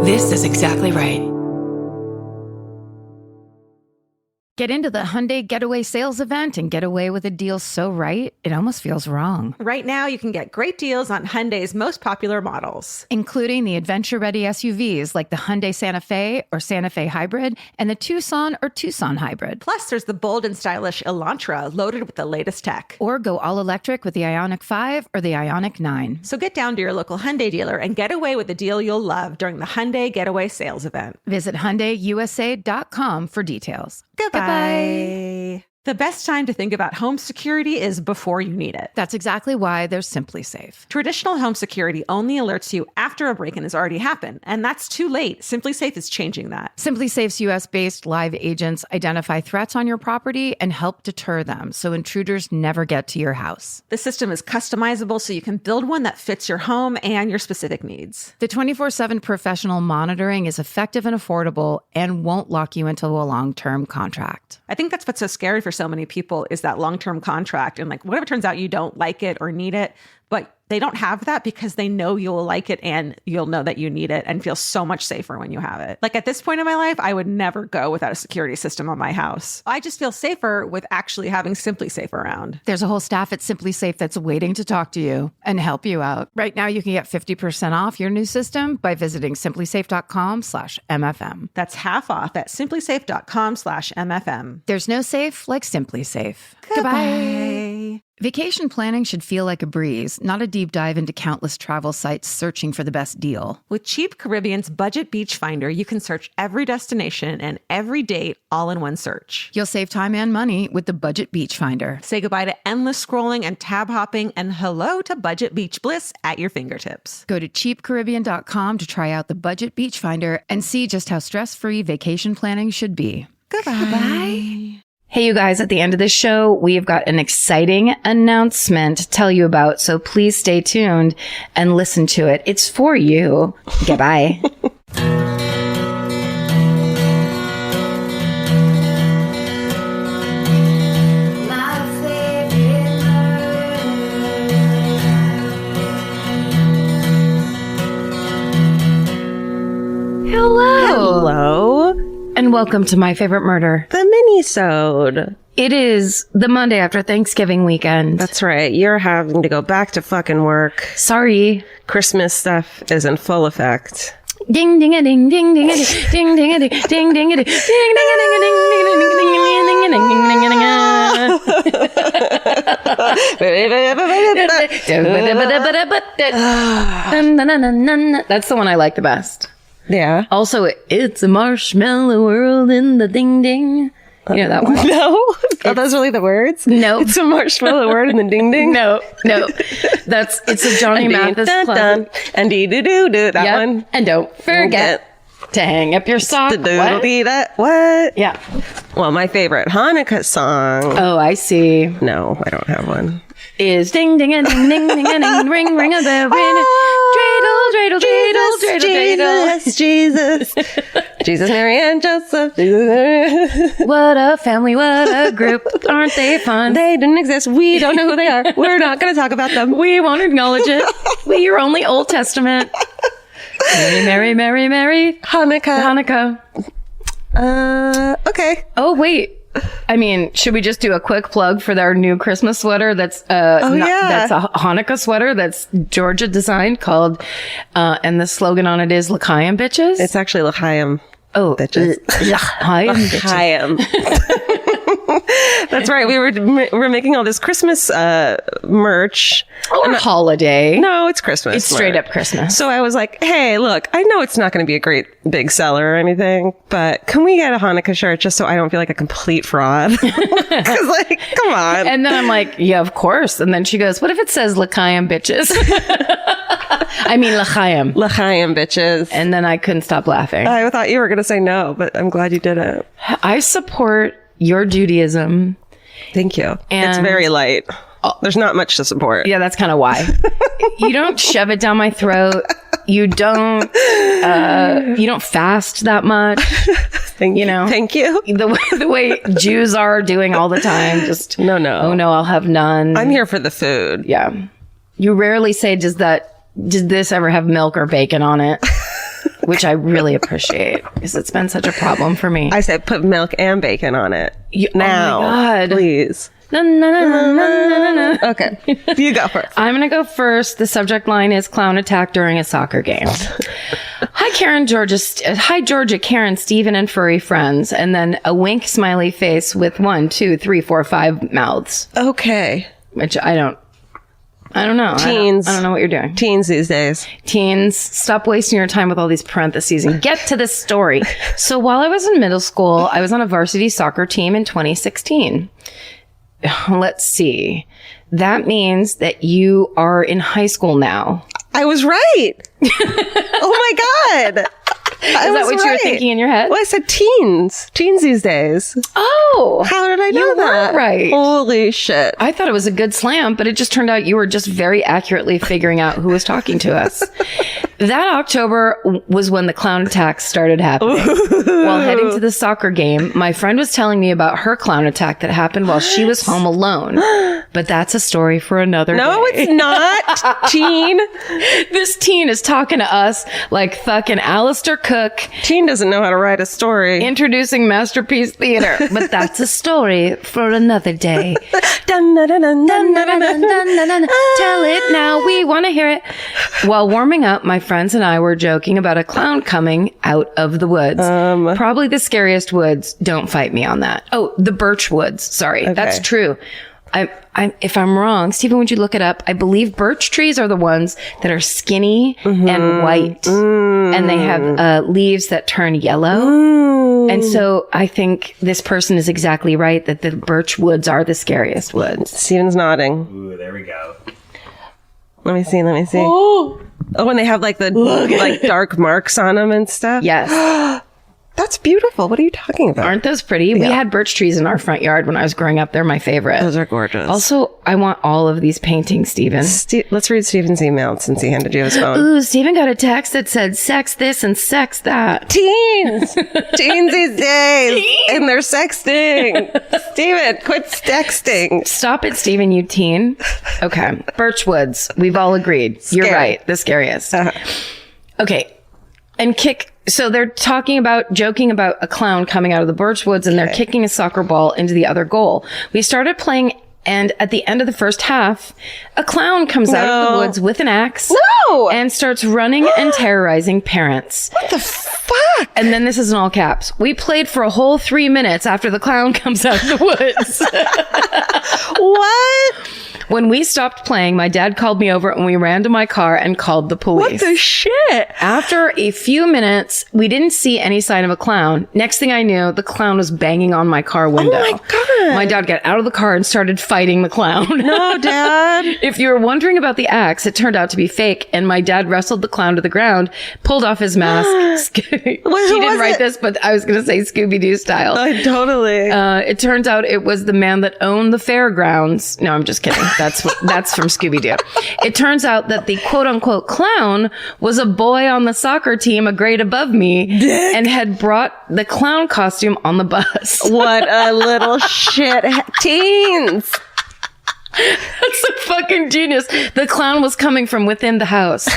This is exactly right. Get into the Hyundai Getaway Sales Event and get away with a deal so right, it almost feels wrong. Right now, you can get great deals on Hyundai's most popular models, including the adventure-ready SUVs like the Hyundai Santa Fe or Santa Fe Hybrid and the Tucson or Tucson Hybrid. Plus, there's the bold and stylish Elantra loaded with the latest tech. Or go all-electric with the Ioniq 5 or the Ioniq 9. So get down to your local Hyundai dealer and get away with a deal you'll love during the Hyundai Getaway Sales Event. Visit HyundaiUSA.com for details. Goodbye. The best time to think about home security is before you need it. That's exactly why there's Simply Safe. Traditional home security only alerts you after a break-in has already happened, and that's too late. Simply Safe is changing that. Simply Safe's US-based live agents identify threats on your property and help deter them so intruders never get to your house. The system is customizable so you can build one that fits your home and your specific needs. The 24/7 professional monitoring is effective and affordable and won't lock you into a long-term contract. I think that's what's so scary for so many people is that long-term contract. And like, what if it turns out you don't like it or need it, but they don't have that because they know you'll like it and you'll know that you need it and feel so much safer when you have it. Like at this point in my life, I would never go without a security system on my house. I just feel safer with actually having Simply Safe around. There's a whole staff at Simply Safe that's waiting to talk to you and help you out. Right now, you can get 50% off your new system by visiting simplysafe.com/MFM. That's half off at simplysafe.com/MFM. There's no safe like Simply Safe. Goodbye. Vacation planning should feel like a breeze, not a deep dive into countless travel sites searching for the best deal. With Cheap Caribbean's Budget Beach Finder, you can search every destination and every date all in one search. You'll save time and money with the Budget Beach Finder. Say goodbye to endless scrolling and tab hopping and hello to Budget Beach Bliss at your fingertips. Go to cheapcaribbean.com to try out the Budget Beach Finder and see just how stress-free vacation planning should be. Goodbye. Hey, you guys, at the end of this show, we've got an exciting announcement to tell you about, so please stay tuned and listen to it. It's for you. Goodbye. Hello. And welcome to My Favorite Murder, The Minisode. It is the Monday after Thanksgiving weekend. That's right. You're having to go back to fucking work. Sorry. Christmas stuff is in full effect. Ding ding a ding ding ding a ding ding a ding ding ding a ding ding ding a ding ding ding ding ding. That's the one I like the best. Yeah. Also, it's a marshmallow world in the ding ding. You know that one? No. Are those really the words? No. It's a marshmallow word in the ding ding? No. It's a Johnny Mathis classic. And dee-doo-doo-doo. That one. And don't forget to hang up your sock. What? Yeah. Well, my favorite Hanukkah song. Oh, I see. No, I don't have one. Is ding ding a ding ding ding a ding ring ring a bell ring dreidel dreidel dreidel Jesus, Jesus, Mary and Joseph. What a family, what a group. Aren't they fun? They didn't exist. We don't know who they are. We're not going to talk about them. We won't acknowledge it. We are only Old Testament. Mary, Mary, Mary, Mary. Hanukkah. Okay. Oh, wait. I mean, should we just do a quick plug for our new Christmas sweater that's that's a Hanukkah sweater that's Georgia designed called and the slogan on it is L'chaim bitches. It's actually L'chaim. Oh, bitches. L'chaim bitches. That's right. We're making all this Christmas merch. Or holiday. No, it's Christmas. It's straight up Christmas. So I was like, hey, look, I know it's not going to be a great big seller or anything, but can we get a Hanukkah shirt just so I don't feel like a complete fraud? Because, like, come on. And then I'm like, yeah, of course. And then she goes, what if it says L'chaim bitches? I mean, L'chaim. L'chaim bitches. And then I couldn't stop laughing. I thought you were going to say no, but I'm glad you didn't. I support your Judaism. Thank you. And it's very light. There's not much to support. Yeah, that's kind of why. You don't shove it down my throat. You don't fast that much. Thank you. Thank you. The way Jews are doing all the time. Just no. Oh no, I'll have none. I'm here for the food. Yeah. You rarely say, did this ever have milk or bacon on it? which I really appreciate because it's been such a problem for me. I said put milk and bacon on it. Now, oh my God. Please. No. Okay, you go first. I'm going to go first. The subject line is clown attack during a soccer game. Hi, Georgia, Karen, Stephen, and furry friends. And then a wink smiley face with 1, 2, 3, 4, 5 mouths. Okay. Which I don't know. Teens. I don't know what you're doing. Teens these days. Teens, stop wasting your time with all these parentheses and get to this story. So while I was in middle school, I was on a varsity soccer team in 2016. Let's see. That means that you are in high school now. I was right. Oh my God. Is that what you were thinking in your head? Well, I said teens. Teens these days. Oh. How did I know you that? Were right. Holy shit. I thought it was a good slam, but it just turned out you were just very accurately figuring out who was talking to us. That October was when the clown attacks started happening. While heading to the soccer game, my friend was telling me about her clown attack that happened while she was home alone. But that's a story for another day. No, it's not, teen. This teen is talking to us like fucking Alistair Cook. Teen doesn't know how to write a story. Introducing Masterpiece Theater. But that's a story for another day. Dun, dun, dun, dun, dun, dun, dun, dun. Tell it now, we want to hear it. While warming up, my friends and I were joking about a clown coming out of the woods. Probably the scariest woods. Don't fight me on that. Oh, the birch woods. Sorry. Okay. That's true. If I'm wrong, Stephen, would you look it up? I believe birch trees are the ones that are skinny and white, and they have leaves that turn yellow. And so I think this person is exactly right that the birch woods are the scariest woods. Stephen's nodding. Ooh, there we go. Let me see. Oh, when they have like the like dark marks on them and stuff. Yes. That's beautiful. What are you talking about? Aren't those pretty? Yeah. We had birch trees in our front yard when I was growing up. They're my favorite. Those are gorgeous. Also, I want all of these paintings, Stephen. Let's read Stephen's email since he handed you his phone. Ooh, Stephen got a text that said sex this and sex that. Teens these days. And they're sexting. Stephen, quit texting. Stop it, Stephen, you teen. Okay. Birchwoods. We've all agreed. Scary. You're right. The scariest. Okay. And so they're joking about a clown coming out of the birchwoods, and they're kicking a soccer ball into the other goal. We started playing, and at the end of the first half, a clown comes out of the woods with an axe and starts running and terrorizing parents. What the fuck? And then this is in all caps. We played for a whole 3 minutes after the clown comes out of the woods. What? When we stopped playing, my dad called me over and we ran to my car and called the police. What the shit? After a few minutes, we didn't see any sign of a clown. Next thing I knew, the clown was banging on my car window. Oh my God. My dad got out of the car and started fighting the clown. No, Dad. If you were wondering about the axe, it turned out to be fake, and my dad wrestled the clown to the ground, pulled off his mask. He didn't write this, but I was going to say Scooby-Doo style. Totally. It turns out it was the man that owned the fairgrounds. No, I'm just kidding. That's from Scooby-Doo. It turns out that the quote-unquote clown was a boy on the soccer team a grade above me and had brought the clown costume on the bus. What a little shit. Teens. That's a fucking genius. The clown was coming from within the house.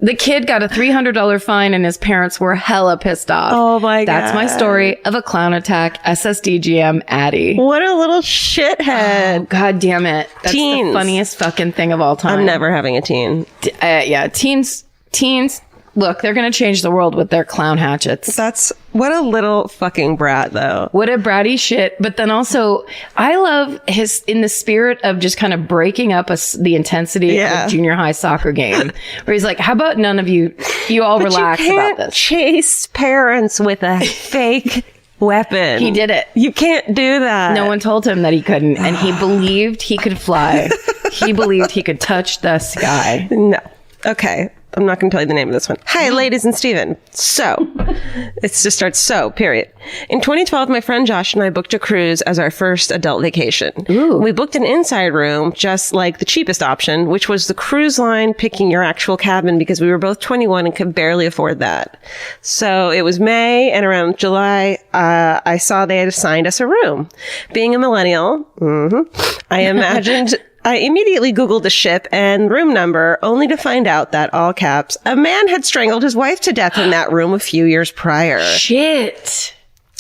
The kid got a $300 fine and his parents were hella pissed off. Oh my God. That's my story of a clown attack, SSDGM Addie. What a little shithead. Oh, God damn it. That's Teens. The funniest fucking thing of all time. I'm never having a teen. Yeah, teens, look, they're going to change the world with their clown hatchets. That's what a little fucking brat, though. What a bratty shit. But then also, I love his, in the spirit of just kind of breaking up the intensity of a junior high soccer game, where he's like, how about none of you all relax about this? Chase parents with a fake weapon. He did it. You can't do that. No one told him that he couldn't, and he believed he could fly. He believed he could touch the sky. No. Okay. I'm not going to tell you the name of this one. Hi, ladies and Steven. So, it just starts period. In 2012, my friend Josh and I booked a cruise as our first adult vacation. Ooh. We booked an inside room, just like the cheapest option, which was the cruise line picking your actual cabin because we were both 21 and could barely afford that. So, it was May, and around July, I saw they had assigned us a room. Being a millennial, I imagined I immediately Googled the ship and room number, only to find out that, all caps, a man had strangled his wife to death in that room a few years prior. Shit.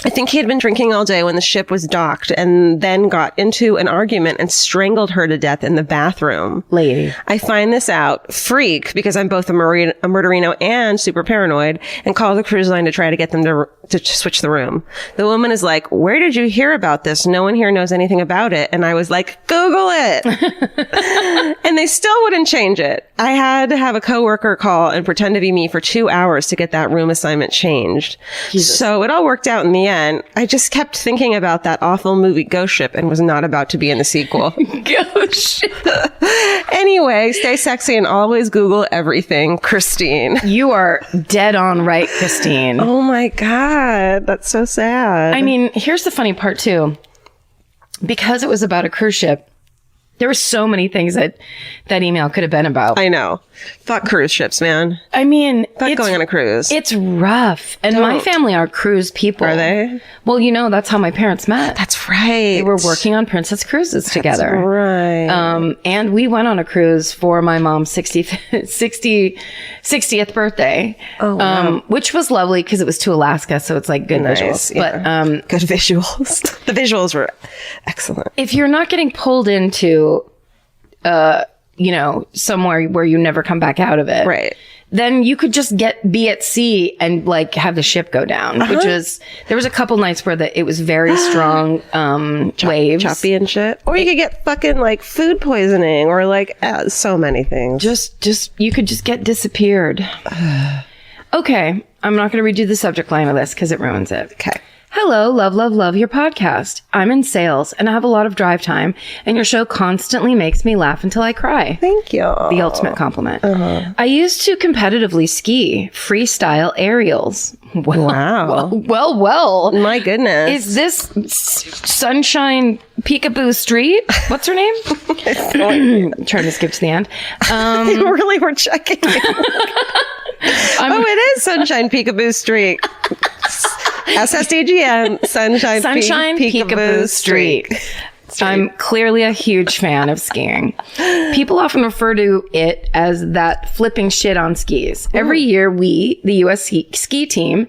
I think he had been drinking all day when the ship was docked and then got into an argument and strangled her to death in the bathroom. Lady. I find this out, freak, because I'm both a murderino and super paranoid, and call the cruise line to try to get them to switch the room. The woman is like, where did you hear about this? No one here knows anything about it. And I was like, Google it. And they still wouldn't change it. I had to have a coworker call and pretend to be me for 2 hours to get that room assignment changed. Jesus. So it all worked out in the end. I just kept thinking about that awful movie Ghost Ship and was not about to be in the sequel. Ghost Ship. Anyway, stay sexy and always Google everything, Christine. You are dead on right, Christine. Oh my God. That's so sad. I mean, here's the funny part too. Because it was about a cruise ship, there were so many things that email could have been about. I know. Fuck cruise ships, man. I mean, Fuck going on a cruise. It's rough. And my family are cruise people. Are they? Well, that's how my parents met. That's right. They were working on Princess Cruises together. Right. And we went on a cruise for my mom's 60th birthday. Oh, wow. Which was lovely because it was to Alaska, so it's like good visuals. Yeah. But good visuals. The visuals were excellent. If you're not getting pulled into somewhere where you never come back out of it. Right. Then you could just be at sea and like have the ship go down, which was, there was a couple nights where it was very strong, waves. Choppy and shit. Or you could get fucking like food poisoning or like so many things. You could just get disappeared. Okay. I'm not going to redo the subject line of this because it ruins it. Okay. Hello, love your podcast. I'm in sales and I have a lot of drive time, and your show constantly makes me laugh until I cry. Thank you. The ultimate compliment. I used to competitively ski freestyle aerials. Wow. Well. My goodness. Is this Sunshine Peekaboo Street? What's her name? I'm trying to skip to the end. Really, we're checking. It is Sunshine Peekaboo Street. SSDGM, Sunshine Peekaboo Street. I'm clearly a huge fan of skiing. People often refer to it as that flipping shit on skis. Every year we, the U.S. ski team,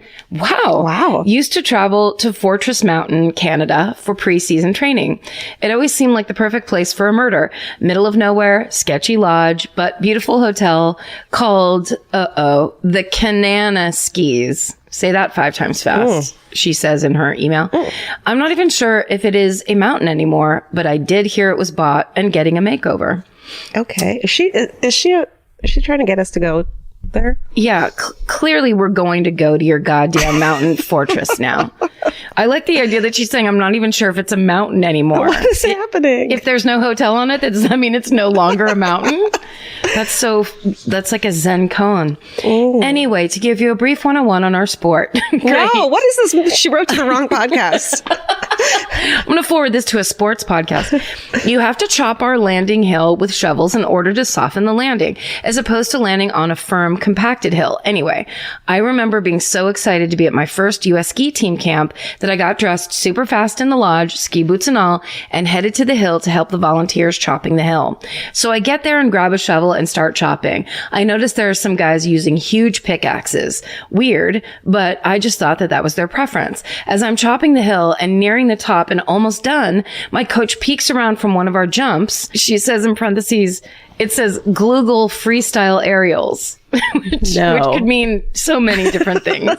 used to travel to Fortress Mountain, Canada for preseason training. It always seemed like the perfect place for a murder. Middle of nowhere, sketchy lodge, but beautiful hotel called, the Canana Skis. Say that 5 times fast, she says in her email. I'm not even sure if it is a mountain anymore, but I did hear it was bought and getting a makeover. Okay. Is she trying to get us to go there? Yeah. Clearly we're going to go to your goddamn mountain fortress now. I like the idea that she's saying, I'm not even sure if it's a mountain anymore. What is happening? If there's no hotel on it, does that mean it's no longer a mountain? That's like a Zen koan. Anyway, to give you a brief 101 on our sport. Wow, what is this? She wrote to the wrong podcast. I'm going to forward this to a sports podcast. You have to chop our landing hill with shovels in order to soften the landing, as opposed to landing on a firm, compacted hill. Anyway, I remember being so excited to be at my first U.S. ski team camp that I got dressed super fast in the lodge, ski boots and all, and headed to the hill to help the volunteers chopping the hill. So I get there and grab a shovel and start chopping. I noticed there are some guys using huge pickaxes. Weird, but I just thought that was their preference. As I'm chopping the hill and nearing the top and almost done, my coach peeks around from one of our jumps. She says in parentheses, it says Gloogle freestyle aerials, which could mean so many different things.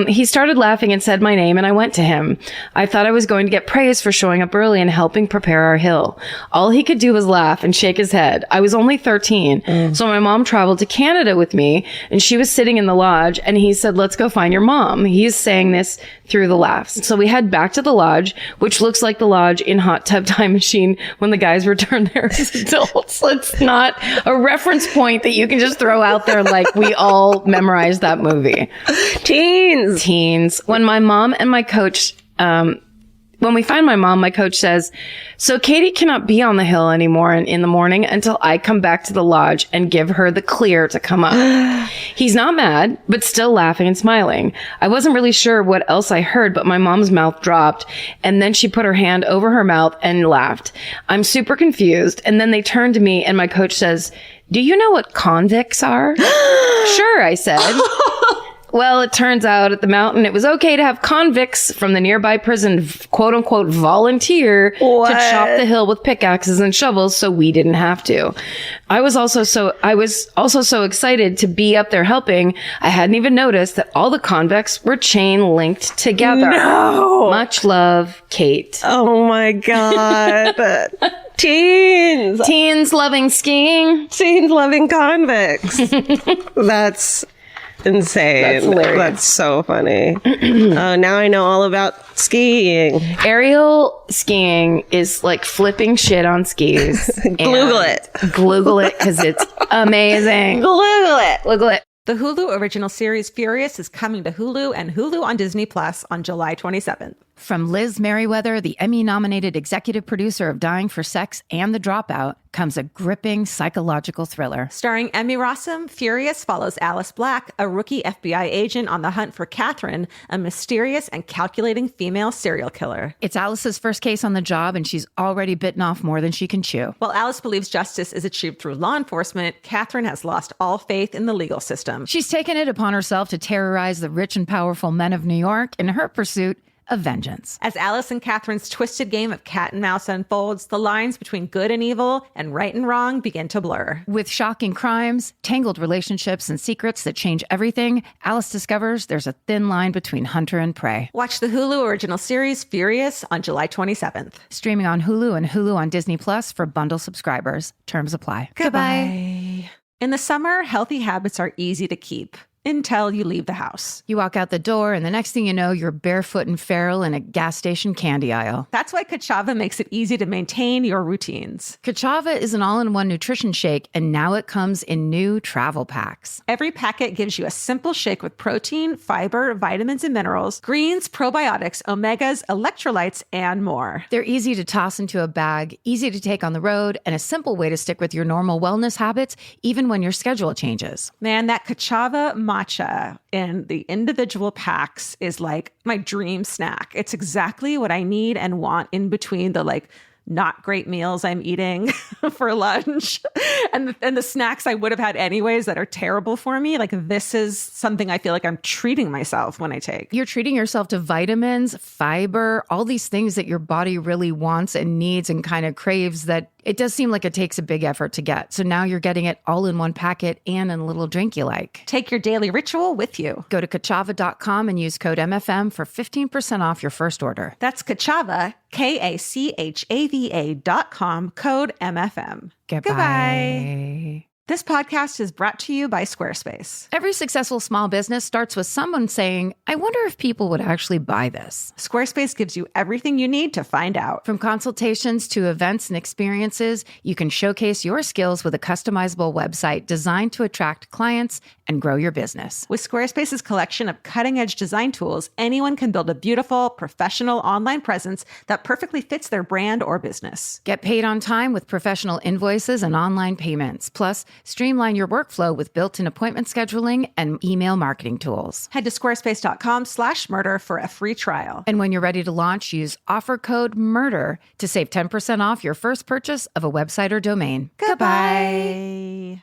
He started laughing and said my name, and I went to him. I thought I was going to get praise for showing up early and helping prepare our hill. All he could do was laugh and shake his head. I was only 13, so my mom traveled to Canada with me, and she was sitting in the lodge, and he said, let's go find your mom. He's saying this through the laughs. So we head back to the lodge, which looks like the lodge in Hot Tub Time Machine when the guys return there as adults. It's not a reference point that you can just throw out there like we all memorized that movie. Teens. When my mom and my coach, When we find my mom, my coach says, so Katie cannot be on the hill anymore in the morning until I come back to the lodge and give her the clear to come up. He's not mad, but still laughing and smiling. I wasn't really sure what else I heard, but my mom's mouth dropped, and then she put her hand over her mouth and laughed. I'm super confused, and then they turned to me, and my coach says, do you know what convicts are? Sure, I said. Well, it turns out at the mountain, it was okay to have convicts from the nearby prison, quote unquote, volunteer to chop the hill with pickaxes and shovels, so we didn't have to. I was also so excited to be up there helping. I hadn't even noticed that all the convicts were chain linked together. No. Much love, Kate. Oh my God. Teens loving skiing. Teens loving convicts. That's insane. That's hilarious. That's so funny. Now I know all about skiing. Aerial skiing is like flipping shit on skis. Google it. Google it because it's amazing. Google it. The Hulu original series Furious is coming to Hulu and Hulu on Disney Plus on July 27th. From Liz Merriweather, the Emmy-nominated executive producer of Dying for Sex and The Dropout, comes a gripping psychological thriller. Starring Emmy Rossum, Furious follows Alice Black, a rookie FBI agent on the hunt for Catherine, a mysterious and calculating female serial killer. It's Alice's first case on the job, and she's already bitten off more than she can chew. While Alice believes justice is achieved through law enforcement, Catherine has lost all faith in the legal system. She's taken it upon herself to terrorize the rich and powerful men of New York in her pursuit of vengeance. As Alice and Catherine's twisted game of cat and mouse unfolds, the lines between good and evil and right and wrong begin to blur. With shocking crimes, tangled relationships, and secrets that change everything, Alice discovers there's a thin line between hunter and prey. Watch the Hulu original series Furious on July 27th. Streaming on Hulu and Hulu on Disney Plus for bundle subscribers. Terms apply. Goodbye. In the summer, healthy habits are easy to keep. Until you leave the house. You walk out the door, and the next thing you know, you're barefoot and feral in a gas station candy aisle. That's why Kachava makes it easy to maintain your routines. Kachava is an all-in-one nutrition shake, and now it comes in new travel packs. Every packet gives you a simple shake with protein, fiber, vitamins and minerals, greens, probiotics, omegas, electrolytes, and more. They're easy to toss into a bag, easy to take on the road, and a simple way to stick with your normal wellness habits, even when your schedule changes. Man, that Kachava matcha in the individual packs is like my dream snack. It's exactly what I need and want in between the not great meals I'm eating for lunch and the snacks I would have had anyways that are terrible for me. Like, this is something I feel like I'm treating myself when I take. You're treating yourself to vitamins, fiber, all these things that your body really wants and needs and kind of craves that it does seem like it takes a big effort to get. So now you're getting it all in one packet and in a little drink you like. Take your daily ritual with you. Go to Kachava.com and use code MFM for 15% off your first order. That's Kachava, KACHAVA.com, code MFM. Goodbye. This podcast is brought to you by Squarespace. Every successful small business starts with someone saying, I wonder if people would actually buy this. Squarespace gives you everything you need to find out. From consultations to events and experiences, you can showcase your skills with a customizable website designed to attract clients and grow your business. With Squarespace's collection of cutting-edge design tools, anyone can build a beautiful, professional online presence that perfectly fits their brand or business. Get paid on time with professional invoices and online payments. Plus, streamline your workflow with built-in appointment scheduling and email marketing tools. Head to squarespace.com/murder for a free trial. And when you're ready to launch, use offer code MURDER to save 10% off your first purchase of a website or domain. Goodbye.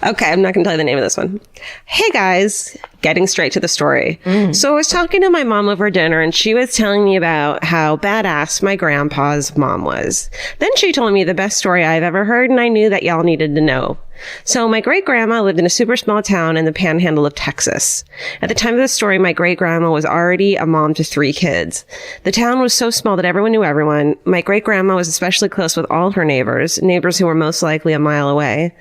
Okay, I'm not going to tell you the name of this one. Hey guys, getting straight to the story. So I was talking to my mom over dinner and she was telling me about how badass my grandpa's mom was. Then she told me the best story I've ever heard and I knew that y'all needed to know. So my great-grandma lived in a super small town in the panhandle of Texas. At the time of the story, my great-grandma was already a mom to 3 kids. The town was so small that everyone knew everyone. My great-grandma was especially close with all her neighbors who were most likely a mile away.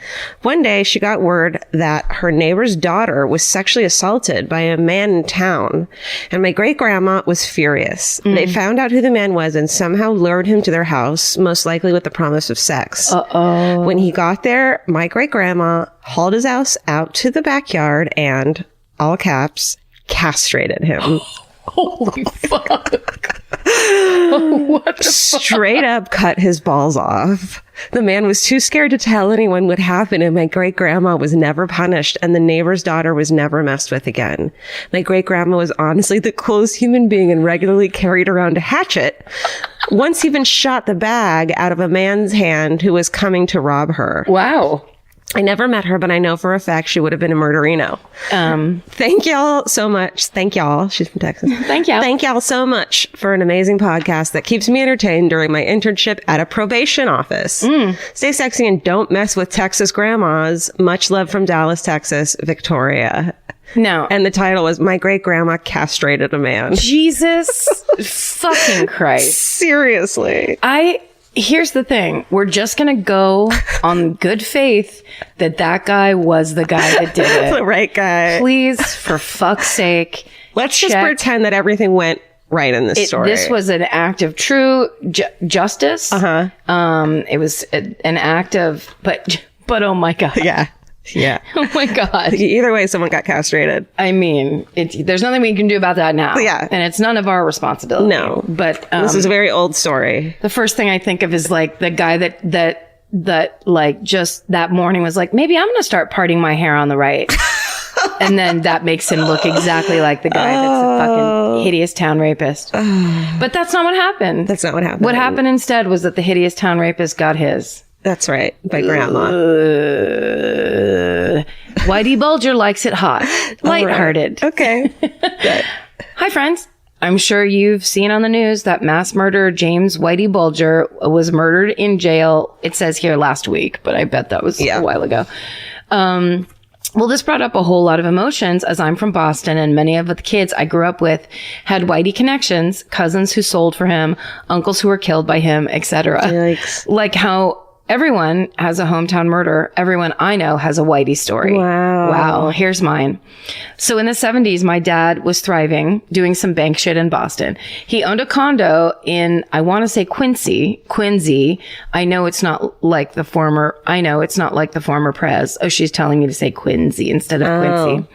One day, she got word that her neighbor's daughter was sexually assaulted by a man in town. And my great-grandma was furious. They found out who the man was and somehow lured him to their house, most likely with the promise of sex. When he got there, my great-grandma hauled his ass out to the backyard and, all caps, castrated him. Holy fuck. What the Straight up cut his balls off. The man was too scared to tell anyone what happened, and my great-grandma was never punished, and the neighbor's daughter was never messed with again. My great-grandma was honestly the coolest human being and regularly carried around a hatchet. Once even shot the bag out of a man's hand who was coming to rob her. Wow. I never met her, but I know for a fact she would have been a murderino. Thank y'all so much. Thank y'all. She's from Texas. Thank y'all. Thank y'all so much for an amazing podcast that keeps me entertained during my internship at a probation office. Stay sexy and don't mess with Texas grandmas. Much love from Dallas, Texas, Victoria. No. And the title was My Great Grandma Castrated a Man. Jesus fucking Christ. Seriously. Here's the thing. We're just going to go on good faith that guy was the guy that did it. The right guy. Please, for fuck's sake. Let's just pretend that everything went right in this story. This was an act of true justice. It was an act of, but oh my God. Yeah. Yeah. Oh my God. Either way, someone got castrated. I mean, there's nothing we can do about that now. Yeah. And it's none of our responsibility. No. But this is a very old story. The first thing I think of is like the guy that like just that morning was like, maybe I'm going to start parting my hair on the right. And then that makes him look exactly like the guy that's a fucking hideous town rapist. But that's not what happened. That's not what happened. What happened instead was that the hideous town rapist got his. That's right. By grandma. Whitey Bulger likes it hot. Lighthearted. Right. Okay. Hi, friends. I'm sure you've seen on the news that mass murderer James Whitey Bulger was murdered in jail. It says here last week, but I bet that was a while ago. Well, this brought up a whole lot of emotions as I'm from Boston and many of the kids I grew up with had Whitey connections, cousins who sold for him, uncles who were killed by him, etc. Yikes. Like how everyone has a hometown murder. Everyone I know has a Whitey story. Wow. Here's mine. So in the 70s, my dad was thriving, doing some bank shit in Boston. He owned a condo in, I want to say Quincy. I know it's not like the former Prez. Oh, she's telling me to say Quincy instead of Quincy.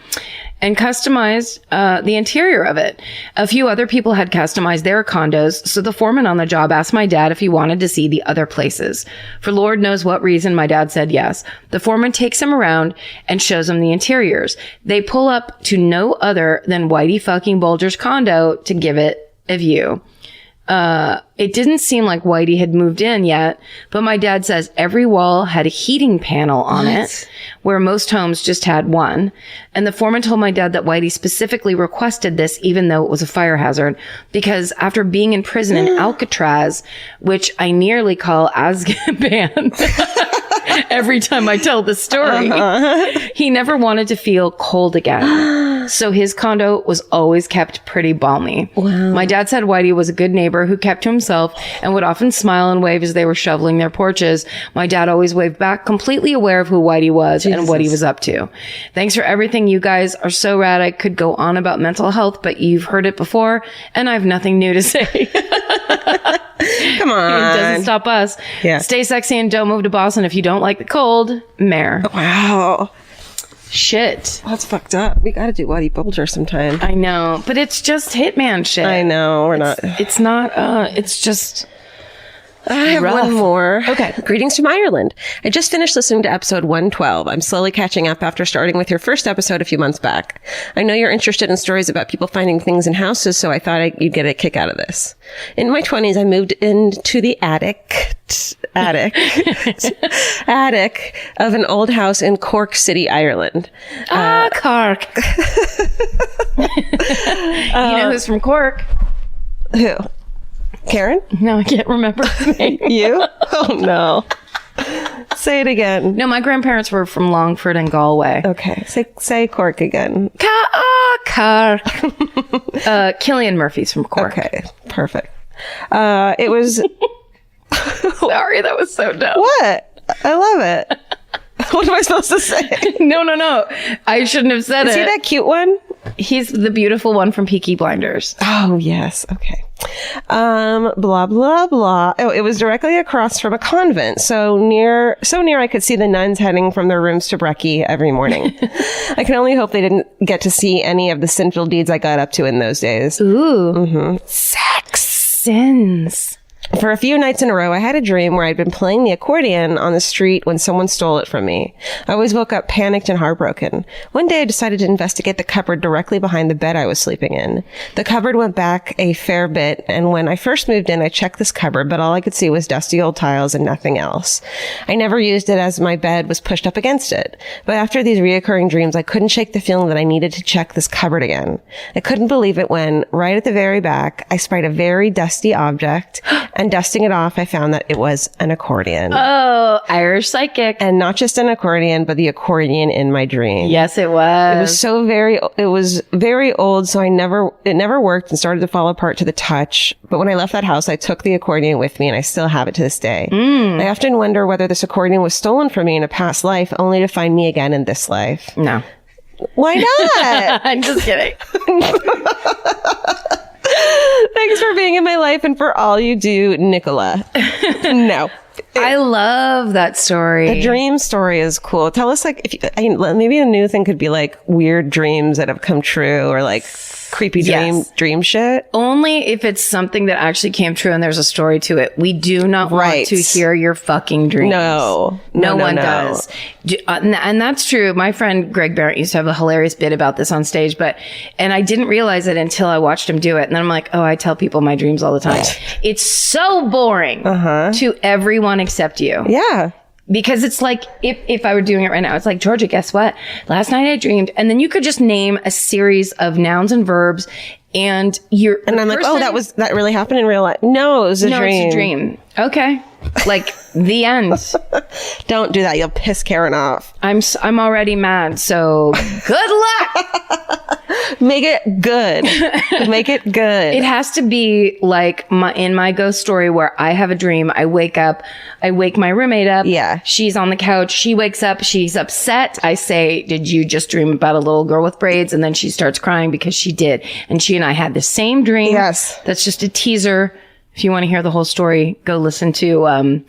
And customized the interior of it. A few other people had customized their condos, so the foreman on the job asked my dad if he wanted to see the other places. For Lord knows what reason, my dad said yes. The foreman takes him around and shows him the interiors. They pull up to no other than Whitey fucking Bulger's condo to give it a view. It didn't seem like Whitey had moved in yet, but my dad says every wall had a heating panel on it, where most homes just had one. And the foreman told my dad that Whitey specifically requested this, even though it was a fire hazard, because after being in prison in Alcatraz, which I nearly call Azkaban every time I tell the story, he never wanted to feel cold again. So his condo was always kept pretty balmy. Wow. My dad said Whitey was a good neighbor who kept to himself and would often smile and wave as they were shoveling their porches. My dad always waved back, completely aware of who Whitey was and what he was up to. Thanks for everything. You guys are so rad. I could go on about mental health, but you've heard it before, and I have nothing new to say. Come on. It doesn't stop us. Yeah. Stay sexy and don't move to Boston if you don't like the cold. Mayor. Wow. Shit. That's fucked up. We gotta do Whitey Bulger sometime. I know, but it's just hitman shit. I know. It's not, it's just... I have one more. Okay. Greetings from Ireland. I just finished listening to episode 112. I'm slowly catching up after starting with your first episode a few months back. I know you're interested in stories about people finding things in houses, so I thought you'd get a kick out of this. In my 20s, I moved into the attic of an old house in Cork City, Ireland. Cork. You know who's from Cork? Who? Karen? No, I can't remember the name. You? Oh, no. Say it again. No, my grandparents were from Longford and Galway. Okay. Say Cork again. Cork. Cillian Murphy's from Cork. Okay. Perfect. It was... Sorry, that was so dumb. What? I love it. What am I supposed to say? No. I shouldn't have said it. Is he that cute one? He's the beautiful one from Peaky Blinders. Oh, yes. Okay. Blah, blah, blah. Oh, it was directly across from a convent. So near I could see the nuns heading from their rooms to brekkie every morning. I can only hope they didn't get to see any of the sinful deeds I got up to in those days. Ooh. Mm-hmm. Sex. Sins. For a few nights in a row, I had a dream where I'd been playing the accordion on the street when someone stole it from me. I always woke up panicked and heartbroken. One day I decided to investigate the cupboard directly behind the bed I was sleeping in. The cupboard went back a fair bit, and when I first moved in, I checked this cupboard, but all I could see was dusty old tiles and nothing else. I never used it as my bed was pushed up against it. But after these reoccurring dreams, I couldn't shake the feeling that I needed to check this cupboard again. I couldn't believe it when, right at the very back, I spied a very dusty object, and dusting it off, I found that it was an accordion. Oh, Irish psychic. And not just an accordion, but the accordion in my dream. Yes, it was. It was very old, so it never worked and started to fall apart to the touch. But when I left that house, I took the accordion with me and I still have it to this day. I often wonder whether this accordion was stolen from me in a past life, only to find me again in this life. No. Why not? I'm just kidding. Thanks for being in my life and for all you do, Nicola. No. I love that story. The dream story is cool. Tell us, like, maybe a new thing could be like weird dreams that have come true, or like creepy dream shit. Only if it's something that actually came true and there's a story to it. We do not want to hear your fucking dreams. No one does. And that's true. My friend Greg Barrett used to have a hilarious bit about this on stage, and I didn't realize it until I watched him do it. And then I'm like, oh, I tell people my dreams all the time. It's so boring to everyone except you. Yeah. Because it's like, if I were doing it right now, it's like, Georgia, guess what? Last night I dreamed. And then you could just name a series of nouns and verbs, and I'm like, oh, that really happened in real life. No, it was a dream. No, it's a dream. Okay. Like, the end. Don't do that. You'll piss Karen off. I'm already mad. So good luck. Make it good. Make it good. It has to be like in my ghost story where I have a dream. I wake my roommate up. Yeah. She's on the couch. She wakes up. She's upset. I say, did you just dream about a little girl with braids? And then she starts crying because she did. And she and I had the same dream. Yes. That's just a teaser. If you want to hear the whole story, go listen to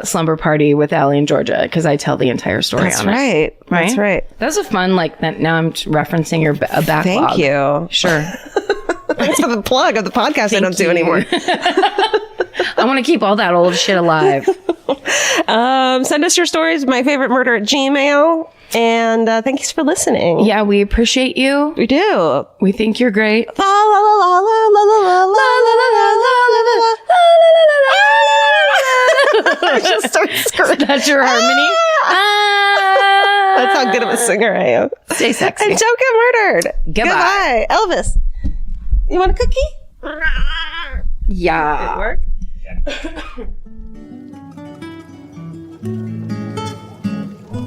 Slumber Party with Allie and Georgia, because I tell the entire story That's on right. it. Right? That's right. That was a fun, now I'm referencing your backlog. Thank you. Sure. Thanks for the plug of the podcast I don't do anymore. I want to keep all that old shit alive. Send us your stories, myfavoritemurder@gmail.com. And thanks for listening. Yeah, we appreciate you. We do. We think you're great. La la la la la la la la la la la la la la la. I just start screaming. That's your harmony. That's how good of a singer I am. Stay sexy. And don't get murdered. Goodbye. Elvis. You want a cookie? Yeah. Did it work?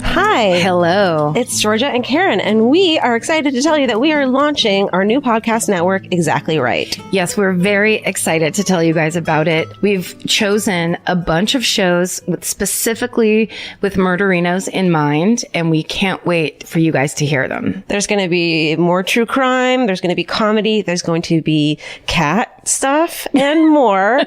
Hi. Hello. It's Georgia and Karen, and we are excited to tell you that we are launching our new podcast network, Exactly Right. Yes, we're very excited to tell you guys about it. We've chosen a bunch of shows specifically with murderinos in mind, and we can't wait for you guys to hear them. There's going to be more true crime. There's going to be comedy. There's going to be cat stuff and more,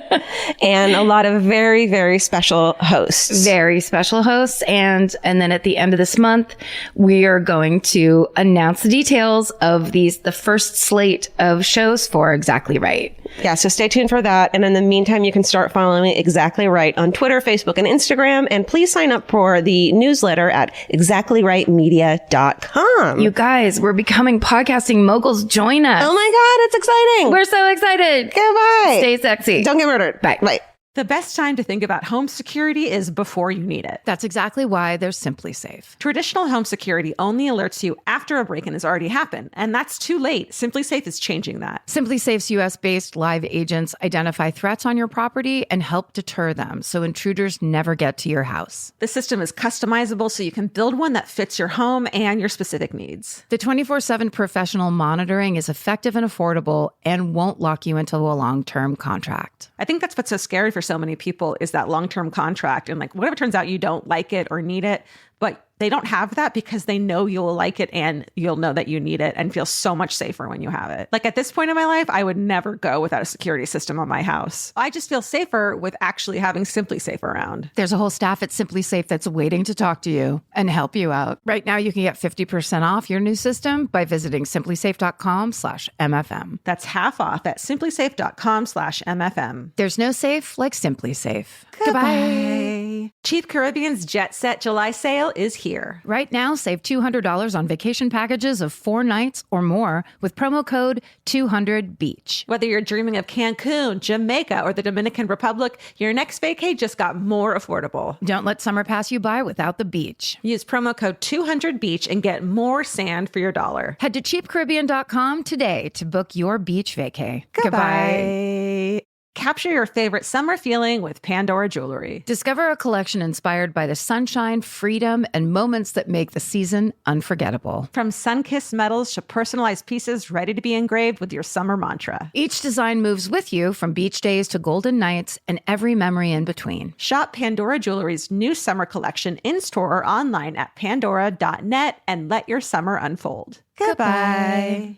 and a lot of very, very special hosts. Very special hosts. And then at the end of this month, we are going to announce the details of the first slate of shows for Exactly Right. Yeah, so stay tuned for that. And in the meantime, you can start following Exactly Right on Twitter, Facebook, and Instagram. And please sign up for the newsletter at exactlyrightmedia.com. You guys, we're becoming podcasting moguls. Join us. Oh my God, it's exciting. We're so excited. Goodbye. Stay sexy. Don't get murdered. Bye. Bye. The best time to think about home security is before you need it. That's exactly why there's Simply Safe. Traditional home security only alerts you after a break-in has already happened, and that's too late. Simply Safe is changing that. Simply Safe's US-based live agents identify threats on your property and help deter them so intruders never get to your house. The system is customizable so you can build one that fits your home and your specific needs. The 24/7 professional monitoring is effective and affordable and won't lock you into a long-term contract. I think that's what's so scary for so many people is that long-term contract. And what if it turns out you don't like it or need it, but they don't have that because they know you'll like it and you'll know that you need it and feel so much safer when you have it. Like at this point in my life, I would never go without a security system on my house. I just feel safer with actually having Simply Safe around. There's a whole staff at Simply Safe that's waiting to talk to you and help you out. Right now, you can get 50% off your new system by visiting simplysafe.com/MFM. That's half off at simplysafe.com/MFM. There's no safe like Simply Safe. Goodbye. Cheap Caribbean's Jet Set July sale is here. Right now, save $200 on vacation packages of 4 nights or more with promo code 200BEACH. Whether you're dreaming of Cancun, Jamaica, or the Dominican Republic, your next vacay just got more affordable. Don't let summer pass you by without the beach. Use promo code 200BEACH and get more sand for your dollar. Head to cheapcaribbean.com today to book your beach vacay. Goodbye. Capture your favorite summer feeling with Pandora Jewelry. Discover a collection inspired by the sunshine, freedom, and moments that make the season unforgettable. From sun-kissed metals to personalized pieces ready to be engraved with your summer mantra. Each design moves with you from beach days to golden nights and every memory in between. Shop Pandora Jewelry's new summer collection in-store or online at pandora.net and let your summer unfold. Goodbye.